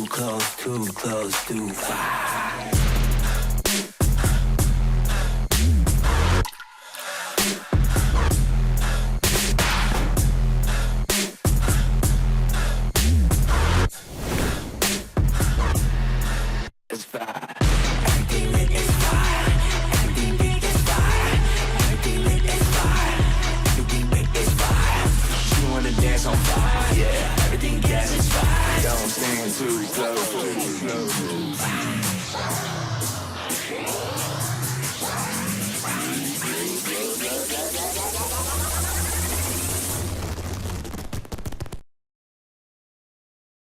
too close, too close, too far. It's fire. Everything lit is fire. Everything big is fire. Everything lit is fire. Everything big is fire. You wanna dance on fire? Yeah. Everything gas is fire. Don't stand too close, too close.